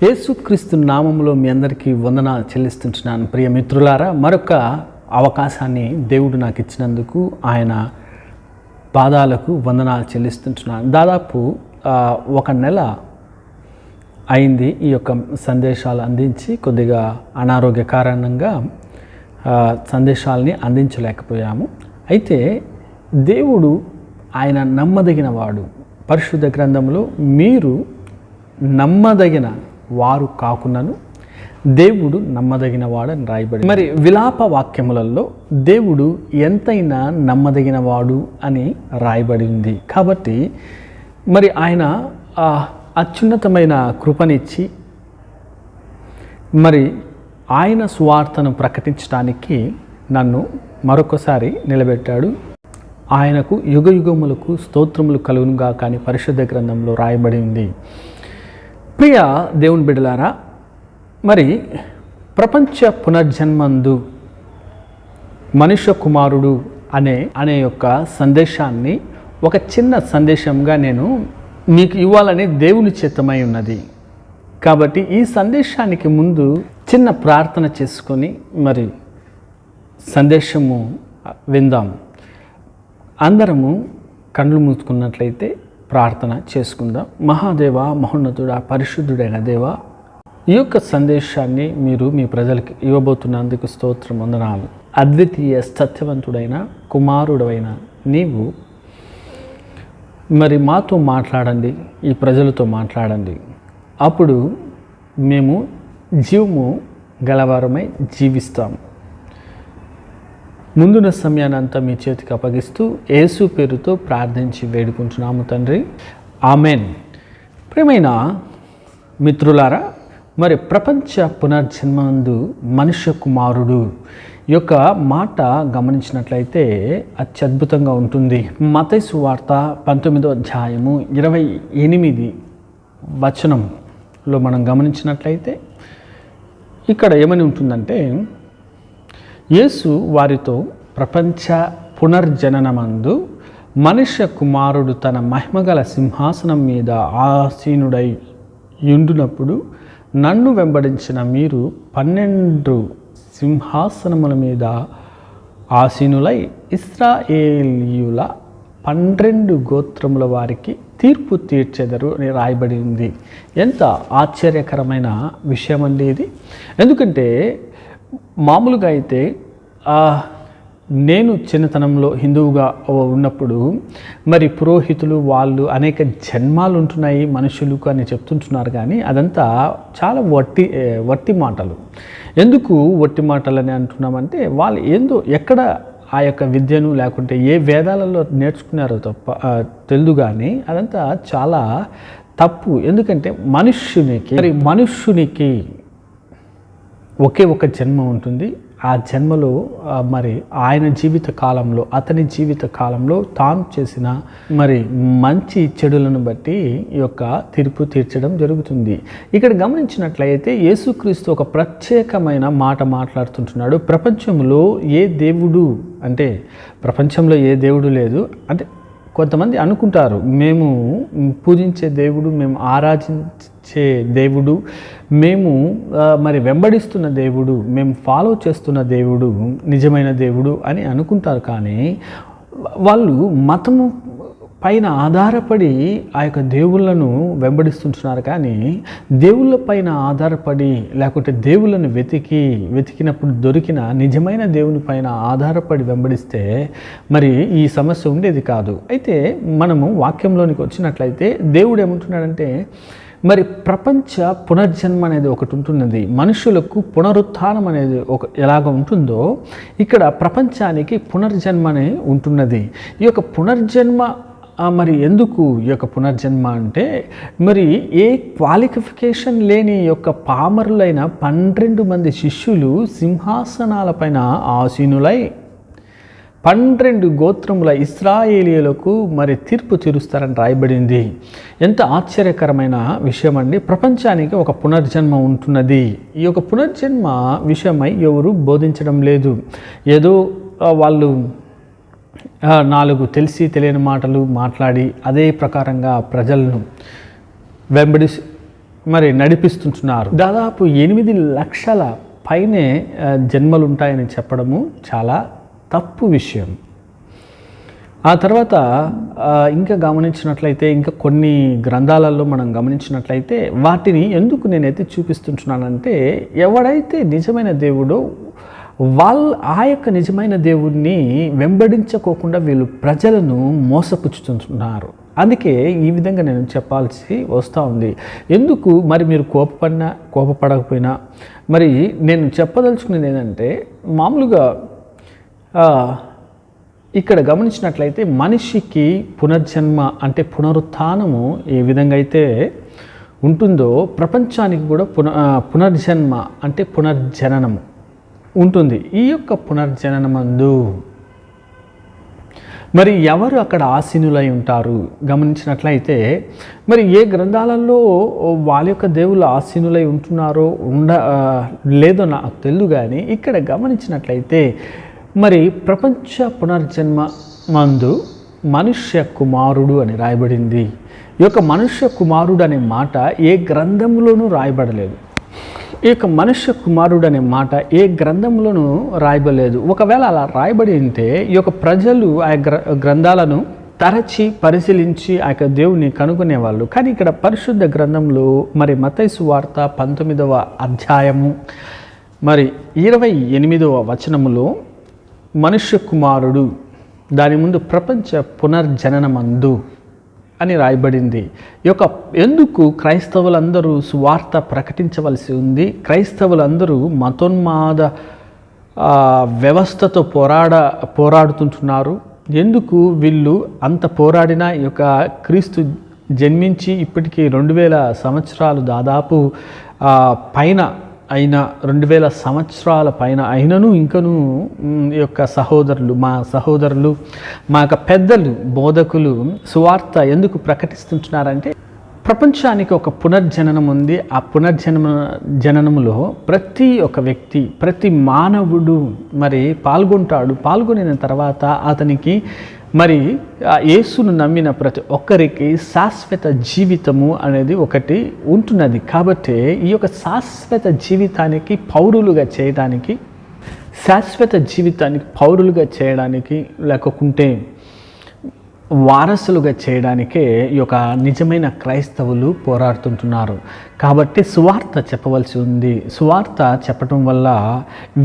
యేసుక్రీస్తు నామములో మీ అందరికీ వందనాలు చెల్లిస్తుంటున్నాను. ప్రియ మిత్రులారా, మరొక అవకాశాన్ని దేవుడు నాకు ఇచ్చినందుకు ఆయన పాదాలకు వందనాలు చెల్లిస్తుంటున్నాను. దాదాపు ఒక నెల అయింది ఈ యొక్క సందేశాలు అందించి. కొద్దిగా అనారోగ్య కారణంగా సందేశాలని అందించలేకపోయాము. అయితే దేవుడు ఆయన నమ్మదగిన వాడు. పరిశుద్ధ గ్రంథంలో మీరు నమ్మదగిన వారు కాకున్నను దేవుడు నమ్మదగిన వాడని రాయబడి, మరి విలాప వాక్యములలో దేవుడు ఎంతైనా నమ్మదగిన వాడు అని రాయబడి ఉంది. కాబట్టి మరి ఆయన అత్యున్నతమైన కృపనిచ్చి మరి ఆయన సువార్తను ప్రకటించడానికి నన్ను మరొకసారి నిలబెట్టాడు. ఆయనకు యుగయుగములకు స్తోత్రములు కలుగునుగా కానీ పరిశుద్ధ గ్రంథంలో రాయబడి ఉంది. ప్రియ దేవుని బిడ్డలారా, మరి ప్రపంచ పునర్జన్మందు మనుష్య కుమారుడు అనే యొక్క సందేశాన్ని ఒక చిన్న సందేశంగా నేను మీకు ఇవ్వాలని దేవుని చిత్తమై ఉన్నది. కాబట్టి ఈ సందేశానికి ముందు చిన్న ప్రార్థన చేసుకొని మరి సందేశము విందాం. అందరము కళ్ళు మూసుకున్నట్లయితే ప్రార్థన చేసుకుందాం. మహాదేవ, మహోన్నతుడా, పరిశుద్ధుడైన దేవ, ఈ యొక్క సందేశాన్ని మీరు మీ ప్రజలకు ఇవ్వబోతున్నందుకు స్తోత్రం, వందనాలు. అద్వితీయ సత్యవంతుడైన కుమారుడైన నీవు మరి మాతో మాట్లాడండి, ఈ ప్రజలతో మాట్లాడండి. అప్పుడు మేము జీవము గలవారమై జీవిస్తాము. ముందున్న సమయాన్ని అంతా మీ చేతికి అప్పగిస్తూ యేసు పేరుతో ప్రార్థించి వేడుకుంటున్నాము తండ్రి, ఆమెన్. ప్రియమైన మిత్రులారా, మరి ప్రపంచ పునర్జన్మందు మనుష్య కుమారుడు యొక్క మాట గమనించినట్లయితే అత్యద్భుతంగా ఉంటుంది. మత్తయి సువార్త 19వ అధ్యాయము 28 వచనంలో మనం గమనించినట్లయితే ఇక్కడ ఏమని ఉంటుందంటే, యేసు వారితో, ప్రపంచ పునర్జననమందు మనుష్య కుమారుడు తన మహిమగల సింహాసనం మీద ఆసీనుడై యుండునప్పుడు నన్ను వెంబడించిన మీరు 12 సింహాసనముల మీద ఆసీనులై ఇశ్రాయేలీయుల 12 గోత్రముల వారికి తీర్పు తీర్చెదరు అని రాయబడి ఉంది. ఎంత ఆశ్చర్యకరమైన విషయం అండి ఇది. ఎందుకంటే మామూలుగా అయితే నేను చిన్నతనంలో హిందువుగా ఉన్నప్పుడు మరి పురోహితులు వాళ్ళు అనేక జన్మాలు ఉంటున్నాయి మనుషులకు అని చెప్తుంటున్నారు. కానీ అదంతా చాలా వట్టి మాటలు. ఎందుకు వట్టి మాటలు అని అంటున్నామంటే, వాళ్ళు ఏందో ఎక్కడ ఆ యొక్క విద్యను లేకుంటే ఏ వేదాలలో నేర్చుకున్నారో తప్ప తెలుదు. కానీ అదంతా చాలా తప్పు. ఎందుకంటే మనుష్యునికి ఒకే ఒక జన్మ ఉంటుంది. ఆ జన్మలో మరి ఆయన జీవిత కాలంలో, అతని జీవిత కాలంలో తాను చేసిన మరి మంచి చెడులను బట్టి ఈ యొక్క తీర్పు తీర్చడం జరుగుతుంది. ఇక్కడ గమనించినట్లయితే యేసుక్రీస్తు ఒక ప్రత్యేకమైన మాట మాట్లాడుతుంటున్నాడు. ప్రపంచంలో ఏ దేవుడు అంటే, ప్రపంచంలో ఏ దేవుడు లేదు అంటే కొంతమంది అనుకుంటారు, మేము పూజించే దేవుడు, మేము ఆరాధించే దేవుడు, మేము మరి వెంబడిస్తున్న దేవుడు, మేము ఫాలో చేస్తున్న దేవుడు నిజమైన దేవుడు అని అనుకుంటారు. కానీ వాళ్ళు మతము పైన ఆధారపడి ఆ యొక్క దేవుళ్ళను వెంబడిస్తుంటున్నారు. కానీ దేవుళ్ళ పైన ఆధారపడి లేకుంటే దేవుళ్ళను వెతికినప్పుడు దొరికిన నిజమైన దేవుని పైన ఆధారపడి వెంబడిస్తే మరి ఈ సమస్య ఉండేది కాదు. అయితే మనము వాక్యంలోనికి వచ్చినట్లయితే దేవుడు ఏమంటున్నాడంటే, మరి ప్రపంచ పునర్జన్మ అనేది ఒకటి ఉంటున్నది. మనుషులకు పునరుత్థానం అనేది ఎలాగ ఉంటుందో ఇక్కడ ప్రపంచానికి పునర్జన్మ అనే ఉంటున్నది. ఈ యొక్క పునర్జన్మ మరి ఎందుకు ఈ యొక్క పునర్జన్మ అంటే, మరి ఏ క్వాలిఫికేషన్ లేని యొక్క పామరులైన 12 మంది శిష్యులు సింహాసనాలపైన ఆసీనులై 12 గోత్రముల ఇశ్రాయేలీయులకు మరి తీర్పు తీరుస్తారని రాయబడింది. ఎంత ఆశ్చర్యకరమైన విషయం అండి. ప్రపంచానికి ఒక పునర్జన్మ ఉంటున్నది. ఈ యొక్క పునర్జన్మ విషయమై ఎవరు బోధించడం లేదు. ఏదో వాళ్ళు 4 తెలిసి తెలియని మాటలు మాట్లాడి అదే ప్రకారంగా ప్రజలను మరి నడిపిస్తుంటున్నారు. దాదాపు 8 లక్షల పైనే జన్మలు ఉంటాయని చెప్పడము చాలా తప్పు విషయం. ఆ తర్వాత ఇంకా గమనించినట్లయితే, ఇంకా కొన్ని గ్రంథాలలో మనం గమనించినట్లయితే, వాటిని ఎందుకు నేనైతే చూపిస్తుంటున్నానంటే, ఎవడైతే నిజమైన దేవుడో ఆ యొక్క నిజమైన దేవుడిని వెంబడించుకోకుండా వీళ్ళు ప్రజలను మోసపుచ్చుతుంటున్నారు. అందుకే ఈ విధంగా నేను చెప్పాల్సి వస్తూ ఉంది. ఎందుకు మరి మీరు కోపపడకపోయినా, మరి నేను చెప్పదలుచుకునేది ఏంటంటే, మామూలుగా ఇక్కడ గమనించినట్లయితే మనిషికి పునర్జన్మ అంటే పునరుత్థానము ఏ విధంగా అయితే ఉంటుందో, ప్రపంచానికి కూడా పునర్జన్మ అంటే పునర్జననము ఉంటుంది. ఈ యొక్క పునర్జననమందు మరి ఎవరు అక్కడ ఆసీనులై ఉంటారు గమనించినట్లయితే, మరి ఏ గ్రంథాలలో వాళ్ళ యొక్క దేవుళ్ళు ఆసీనులై ఉంటున్నారో లేదో నాకు తెలియదు. కానీ ఇక్కడ గమనించినట్లయితే మరి ప్రపంచ పునర్జన్మ మందు మనుష్య కుమారుడు అని రాయబడింది. ఈ యొక్క మనుష్య కుమారుడు అనే మాట ఏ గ్రంథంలోనూ రాయబడలేదు. ఈ యొక్క మనుష్య కుమారుడు అనే మాట ఏ గ్రంథంలోనూ రాయబడలేదు. ఒకవేళ అలా రాయబడి ఉంటే ఈ యొక్క ప్రజలు ఆ గ్రంథాలను తరచి పరిశీలించి ఆ యొక్క దేవుని కనుగొనేవాళ్ళు. కానీ ఇక్కడ పరిశుద్ధ గ్రంథంలో మరి మత్తయి సువార్త 19వ అధ్యాయము మరి 28వ వచనములో మనుష్య కుమారుడు, దాని ముందు ప్రపంచ పునర్జననమందు అని రాయబడింది. ఎందుకు క్రైస్తవులందరూ సువార్త ప్రకటించవలసి ఉంది? క్రైస్తవులందరూ మతోన్మాద వ్యవస్థతో పోరాడుతుంటున్నారు. ఎందుకు వీళ్ళు అంత పోరాడినా ఈ యొక్క క్రీస్తు జన్మించి ఇప్పటికీ 2000 సంవత్సరాలు దాదాపు పైన అయినా 2000 సంవత్సరాల పైన అయినను ఇంకనూ ఈ యొక్క మా సహోదరులు మా యొక్క పెద్దలు బోధకులు సువార్త ఎందుకు ప్రకటిస్తుంటున్నారంటే, ప్రపంచానికి ఒక పునర్జననం ఉంది. ఆ జననములో ప్రతి ఒక్క వ్యక్తి, ప్రతి మానవుడు మరి పాల్గొనిన తర్వాత అతనికి మరి యేసును నమ్మిన ప్రతి ఒక్కరికి శాశ్వత జీవితము అనేది ఒకటి ఉంటున్నది. కాబట్టి ఈ యొక్క శాశ్వత జీవితానికి పౌరులుగా చేయడానికి లేకుంటే వారసులుగా చేయడానికే ఈ యొక్క నిజమైన క్రైస్తవులు పోరాడుతుంటున్నారు. కాబట్టి సువార్త చెప్పవలసి ఉంది. సువార్త చెప్పటం వల్ల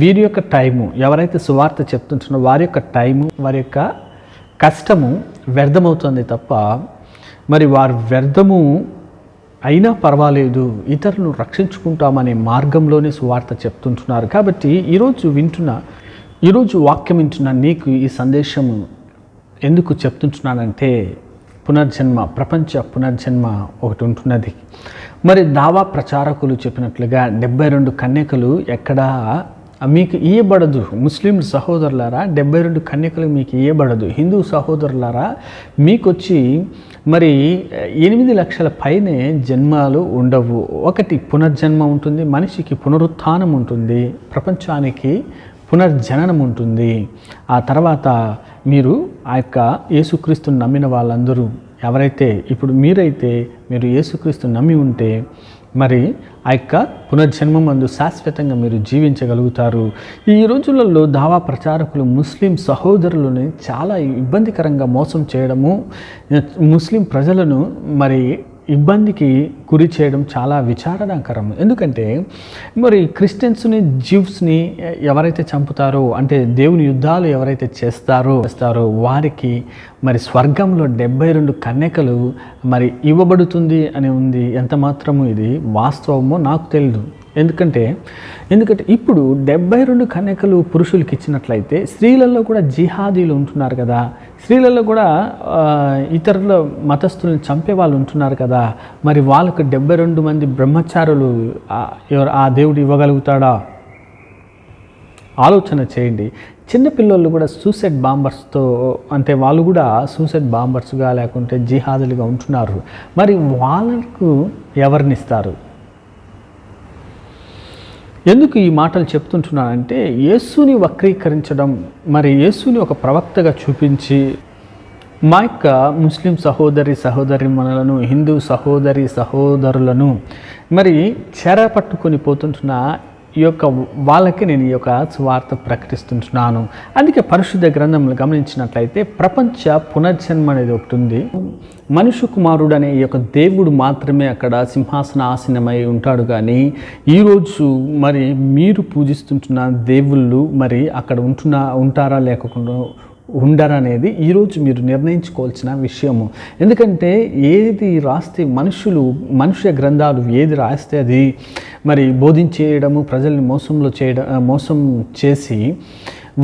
వీరి యొక్క టైము, ఎవరైతే సువార్త చెప్తుంటున్నారో వారి యొక్క టైము, వారి యొక్క కష్టము వ్యర్థమవుతుంది తప్ప, మరి వారు వ్యర్థము అయినా పర్వాలేదు, ఇతరులను రక్షించుకుంటామనే మార్గంలోనే సువార్త చెప్తుంటున్నారు. కాబట్టి ఈరోజు వాక్యం వింటున్న నీకు ఈ సందేశము ఎందుకు చెప్తుంటున్నానంటే, ప్రపంచ పునర్జన్మ ఒకటి ఉంటున్నది. మరి దావా ప్రచారకులు చెప్పినట్లుగా 72 కన్యకలు ఎక్కడా మీకు ఇయ్యబడదు. ముస్లిం సహోదరులారా, 72 కన్యకలు మీకు ఇయ్యబడదు. హిందూ సహోదరులారా, మీకొచ్చి మరి 8 లక్షల పైనే జన్మలు ఉండవు. ఒకటి పునర్జన్మ ఉంటుంది, మనిషికి పునరుత్థానం ఉంటుంది, ప్రపంచానికి పునర్జననం ఉంటుంది. ఆ తర్వాత మీరు ఆ యొక్క యేసుక్రీస్తుని నమ్మిన వాళ్ళందరూ ఇప్పుడు మీరు యేసుక్రీస్తుని నమ్మి ఉంటే మరి ఆ యొక్క పునర్జన్మందు శాశ్వతంగా మీరు జీవించగలుగుతారు. ఈ రోజులలో దావా ప్రచారకులు ముస్లిం సహోదరులని చాలా ఇబ్బందికరంగా మోసం చేయడము, ముస్లిం ప్రజలను మరి ఇబ్బందికి గురి చేయడం చాలా విచారణకరం. ఎందుకంటే మరి క్రిస్టియన్స్ని, జ్యూస్ని ఎవరైతే చంపుతారో, అంటే దేవుని యుద్ధాలు ఎవరైతే చేస్తారో వారికి మరి స్వర్గంలో 72 కన్యకలు మరి ఇవ్వబడుతుంది అని ఉంది. ఎంత మాత్రము ఇది వాస్తవమో నాకు తెలియదు. ఎందుకంటే ఇప్పుడు 72 కన్యకలు పురుషులకి ఇచ్చినట్లయితే స్త్రీలలో కూడా జిహాదీలు ఉంటున్నారు కదా, స్త్రీలలో కూడా ఇతరుల మతస్థులను చంపే వాళ్ళు ఉంటున్నారు కదా, మరి వాళ్ళకు 72 మంది బ్రహ్మచారులు ఆ దేవుడు ఇవ్వగలుగుతాడా? ఆలోచన చేయండి. చిన్నపిల్లలు కూడా సూసైడ్ బాంబర్స్తో, అంటే వాళ్ళు కూడా సూసైడ్ బాంబర్స్గా లేకుంటే జిహాదులుగా ఉంటున్నారు. మరి వాళ్ళకు ఎవరినిస్తారు? ఎందుకు ఈ మాటలు చెప్తుంటున్నానంటే, యేసుని వక్రీకరించడం, మరి యేసుని ఒక ప్రవక్తగా చూపించి మా యొక్క ముస్లిం సహోదరులను, హిందూ సహోదరులను మరి చెర పట్టుకొని పోతుంటున్న ఈ యొక్క వాళ్ళకి నేను ఈ యొక్క సువార్త ప్రకటిస్తుంటున్నాను. అందుకే పరిశుద్ధ గ్రంథంలో గమనించినట్లయితే ప్రపంచ పునర్జన్మ అనేది ఒకటి ఉంది. మనుష్య కుమారుడు అనే ఈ యొక్క దేవుడు మాత్రమే అక్కడ సింహాసన ఆసీనమై ఉంటాడు. కానీ ఈరోజు మరి మీరు పూజిస్తుంటున్న దేవుళ్ళు మరి అక్కడ ఉంటారా లేకుండా ఉండరనేది ఈరోజు మీరు నిర్ణయించుకోవాల్సిన విషయము. ఎందుకంటే ఏది రాస్తే మనుష్య గ్రంథాలు ఏది రాస్తే అది మరి బోధించేయడము, ప్రజల్ని మోసం చేసి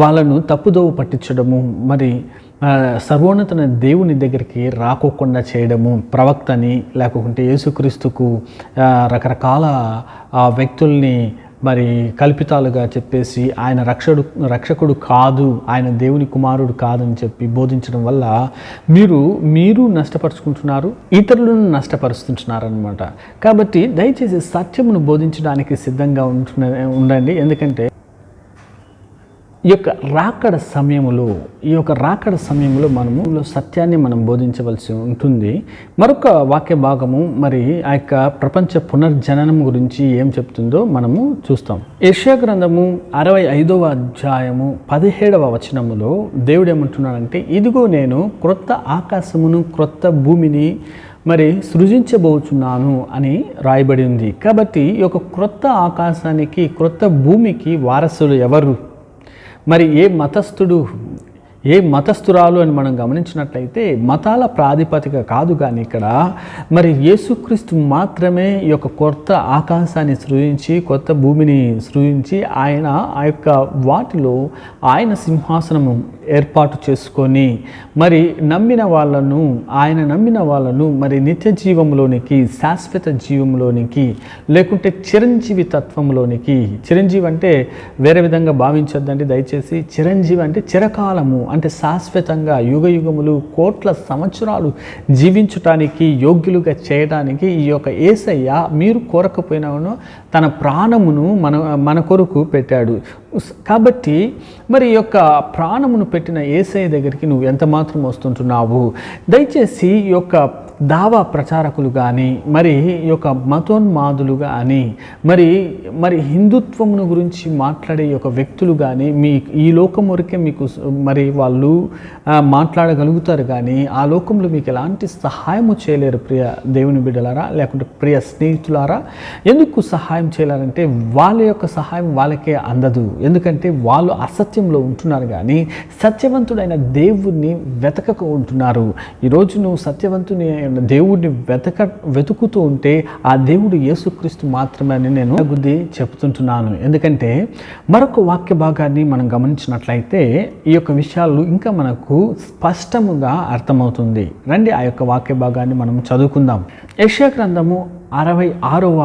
వాళ్ళను తప్పుదోవ పట్టించడము, మరి సర్వోన్నతమైన దేవుని దగ్గరికి రాకోకుండా చేయడము, ప్రవక్తని లేకుంటే యేసుక్రీస్తుకు రకరకాల వ్యక్తుల్ని మరి కల్పితాలుగా చెప్పేసి ఆయన రక్షకుడు కాదు, ఆయన దేవుని కుమారుడు కాదని చెప్పి బోధించడం వల్ల మీరు నష్టపరుచుకుంటున్నారు, ఇతరులను నష్టపరుస్తుంటున్నారు అనమాట. కాబట్టి దయచేసి సత్యమును బోధించడానికి సిద్ధంగా ఉండండి. ఎందుకంటే ఈ యొక్క రాకడ సమయంలో మనము సత్యాన్ని మనం బోధించవలసి ఉంటుంది. మరొక వాక్య భాగము మరి ఆ యొక్క ప్రపంచ పునర్జననం గురించి ఏం చెప్తుందో మనము చూస్తాం. యెషయా గ్రంథము 65వ అధ్యాయము 17వ వచనములో దేవుడు ఏమంటున్నాడంటే, ఇదిగో నేను క్రొత్త ఆకాశమును క్రొత్త భూమిని మరి సృజించబోచున్నాను అని రాయబడి ఉంది. కాబట్టి ఈ యొక్క క్రొత్త ఆకాశానికి క్రొత్త భూమికి వారసులు ఎవరు? మరి ఏ మతస్థురాలు అని మనం గమనించినట్లయితే మతాల ప్రాతిపదిక కాదు. కానీ ఇక్కడ మరి యేసుక్రీస్తు మాత్రమే ఈ యొక్క కొత్త ఆకాశాన్ని సృజించి కొత్త భూమిని సృజించి ఆయన ఆ యొక్క వాటిలో ఆయన సింహాసనము ఏర్పాటు చేసుకొని మరి నమ్మిన వాళ్ళను మరి నిత్య జీవంలోనికి, శాశ్వత జీవంలోనికి, లేకుంటే చిరంజీవి తత్వంలోనికి. చిరంజీవి అంటే వేరే విధంగా భావించొద్దండి దయచేసి. చిరంజీవి అంటే చిరకాలము, అంటే శాశ్వతంగా యుగములు కోట్ల సంవత్సరాలు జీవించటానికి యోగ్యులుగా చేయడానికి ఈ యొక్క యేసయ్య మీరు కోరకపోయినాను తన ప్రాణమును మన కొరకు పెట్టాడు. కాబట్టి మరి ఈ యొక్క ప్రాణమును పెట్టిన యేసయ్య దగ్గరికి నువ్వు ఎంత మాత్రం వస్తుంటున్నావు? దయచేసి ఈ యొక్క దావా ప్రచారకులు కానీ మరి ఈ యొక్క మతోన్మాదులు కానీ మరి హిందుత్వమును గురించి మాట్లాడే యొక్క వ్యక్తులు కానీ ఈ లోకం వరకే మీకు మరి వాళ్ళు మాట్లాడగలుగుతారు. కానీ ఆ లోకంలో మీకు ఎలాంటి సహాయము చేయలేరు ప్రియ దేవుని బిడ్డలారా, లేకుంటే ప్రియ స్నేహితులారా. ఎందుకు సహాయం చేయలేరంటే వాళ్ళ యొక్క సహాయం వాళ్ళకే అందదు. ఎందుకంటే వాళ్ళు అసత్యంలో ఉంటున్నారు కానీ సత్యవంతుడైన దేవుణ్ణి వెతకక ఉంటున్నారు. ఈరోజు నువ్వు సత్యవంతుని దేవుడిని వెతుకుతూ ఉంటే ఆ దేవుడు యేసుక్రీస్తు మాత్రమే అని నేను బుద్ధి చెప్తుంటున్నాను. ఎందుకంటే మరొక వాక్య భాగాన్ని మనం గమనించినట్లయితే ఈ యొక్క విషయాలు ఇంకా మనకు స్పష్టముగా అర్థమవుతుంది. రండి ఆ యొక్క వాక్య భాగాన్ని మనం చదువుకుందాం. యెషయా గ్రంథము 66వ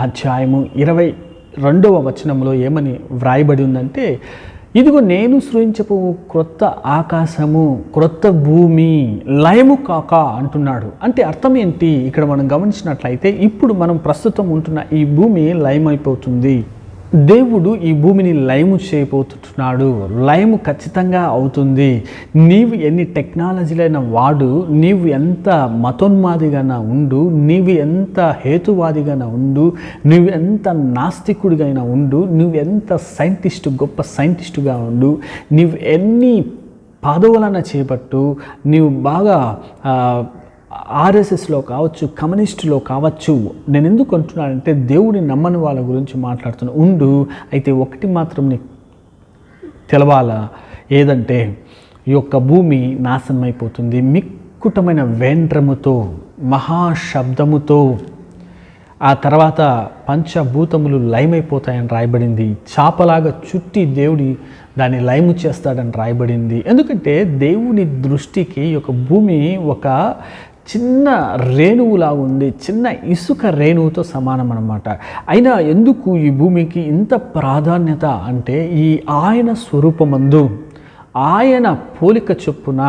అధ్యాయము 22వ వచనంలో ఏమని వ్రాయబడి ఉందంటే, ఇదిగో నేను సృజించపు క్రొత్త ఆకాశము క్రొత్త భూమి లయము కాక అంటున్నాడు. అంటే అర్థం ఏంటి? ఇక్కడ మనం గమనించినట్లయితే ఇప్పుడు మనం ప్రస్తుతం ఉంటున్న ఈ భూమి లయమైపోతుంది. దేవుడు ఈ భూమిని లయము చేయబోతున్నాడు. లయము ఖచ్చితంగా అవుతుంది. నీవు ఎన్ని టెక్నాలజీలైన వాడు, నీవు ఎంత మతోన్మాదిగానా ఉండు, నీవు ఎంత హేతువాదిగానా ఉండు, నువ్వు ఎంత నాస్తికుడిగైనా ఉండు, నువ్వు ఎంత గొప్ప సైంటిస్టుగా ఉండు, నీవు ఎన్ని పదవులన చేపట్టు, నీవు బాగా ఆర్ఎస్ఎస్లో కావచ్చు, కమ్యూనిస్టులో కావచ్చు. నేను ఎందుకు అంటున్నానంటే దేవుడిని నమ్మని వాళ్ళ గురించి మాట్లాడుతున్నా. అయితే ఒకటి మాత్రం నీకు తెలవాలా, ఏదంటే ఈ యొక్క భూమి నాశనం అయిపోతుంది. మిక్కుటమైన వేండ్రముతో, మహాశబ్దముతో, ఆ తర్వాత పంచభూతములు లయమైపోతాయని రాయబడింది. చాపలాగా చుట్టి దేవుడి దాన్ని లయము చేస్తాడని రాయబడింది. ఎందుకంటే దేవుని దృష్టికి ఈ యొక్క భూమి ఒక చిన్న రేణువులాగా ఉంది, చిన్న ఇసుక రేణువుతో సమానం అన్నమాట. అయినా ఎందుకు ఈ భూమికి ఇంత ప్రాధాన్యత అంటే ఈ ఆయన స్వరూపమందు ఆయన పోలిక చొప్పున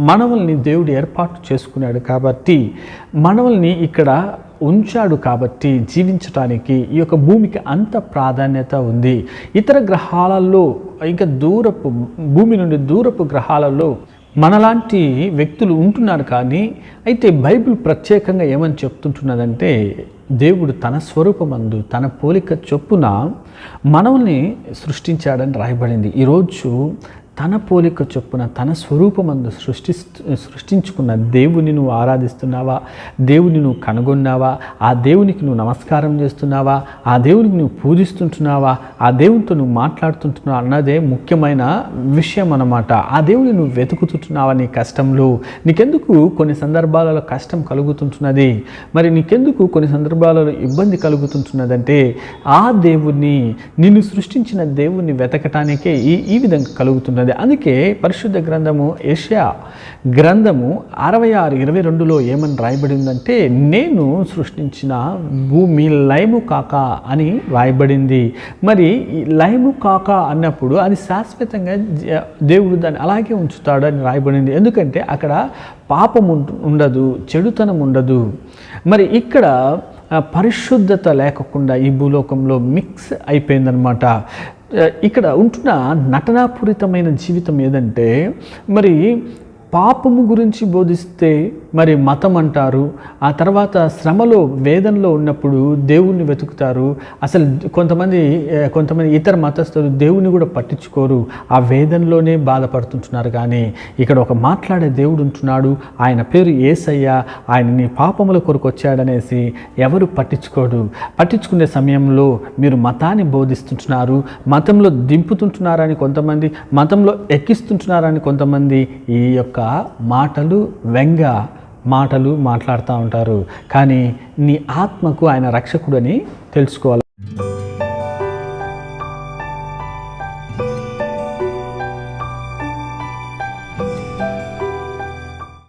మనవల్ని దేవుడు ఏర్పాటు చేసుకున్నాడు. కాబట్టి మనవల్ని ఇక్కడ ఉంచాడు. కాబట్టి జీవించటానికి ఈ యొక్క భూమికి అంత ప్రాధాన్యత ఉంది. ఇతర గ్రహాలలో ఇంకా భూమి నుండి దూరపు గ్రహాలలో మనలాంటి వ్యక్తులు ఉంటున్నారు. కానీ అయితే బైబిల్ ప్రత్యేకంగా ఏమని చెప్తుంటున్నదంటే, దేవుడు తన స్వరూపమందు తన పోలిక చొప్పున మనల్ని సృష్టించాడని రాయబడింది. ఈరోజు తన పోలిక చొప్పున తన స్వరూపమందు సృష్టించుకున్న దేవుని నువ్వు ఆరాధిస్తున్నావా? దేవుని నువ్వు కనుగొన్నావా? ఆ దేవునికి నువ్వు నమస్కారం చేస్తున్నావా? ఆ దేవునికి నువ్వు పూజిస్తుంటున్నావా? ఆ దేవునితో నువ్వు మాట్లాడుతుంటున్నావా అన్నదే ముఖ్యమైన విషయం అన్నమాట. ఆ దేవుని నువ్వు వెతుకుతుంటున్నావా నీ కష్టంలో? నీకెందుకు కొన్ని సందర్భాలలో కష్టం కలుగుతుంటున్నది? మరి నీకెందుకు కొన్ని సందర్భాలలో ఇబ్బంది కలుగుతుంటున్నదంటే, ఆ దేవుణ్ణి, నిన్ను సృష్టించిన దేవుణ్ణి వెతకటానికే ఈ విధంగా కలుగుతున్నది. అందుకే పరిశుద్ధ గ్రంథము యెషయా గ్రంథము 66:22లో ఏమని రాయబడి ఉందంటే, నేను సృష్టించిన భూమి లయము కాక అని రాయబడింది. మరి లయము కాక అన్నప్పుడు అది శాశ్వతంగా దేవుడు దాన్ని అలాగే ఉంచుతాడు అని రాయబడింది. ఎందుకంటే అక్కడ పాపం ఉండదు, చెడుతనం ఉండదు. మరి ఇక్కడ పరిశుద్ధత లేకుండా ఈ భూలోకంలో మిక్స్ అయిపోయిందనమాట. ఇక్కడ ఉంటున్న నటనాపూరితమైన జీవితం ఏదంటే, మరి పాపము గురించి బోధిస్తే మరి మతం అంటారు. ఆ తర్వాత శ్రమలో వేదనలో ఉన్నప్పుడు దేవుణ్ణి వెతుకుతారు. అసలు కొంతమంది ఇతర మతస్థులు దేవుని కూడా పట్టించుకోరు, ఆ వేదనలోనే బాధపడుతుంటున్నారు. కానీ ఇక్కడ ఒక మాట్లాడే దేవుడు ఉంటున్నాడు, ఆయన పేరు యేసయ్య, ఆయన నీ పాపముల కొరకు వచ్చాడనేసి ఎవరు పట్టించుకునే సమయంలో మీరు మతాన్ని బోధిస్తుంటున్నారు, మతంలో దింపుతుంటున్నారని కొంతమంది, మతంలో ఎక్కిస్తుంటున్నారని కొంతమంది ఈ యొక్క మాటలు మాట్లాడుతూ ఉంటారు. కానీ నీ ఆత్మకు ఆయన రక్షకుడని తెలుసుకోవాలి.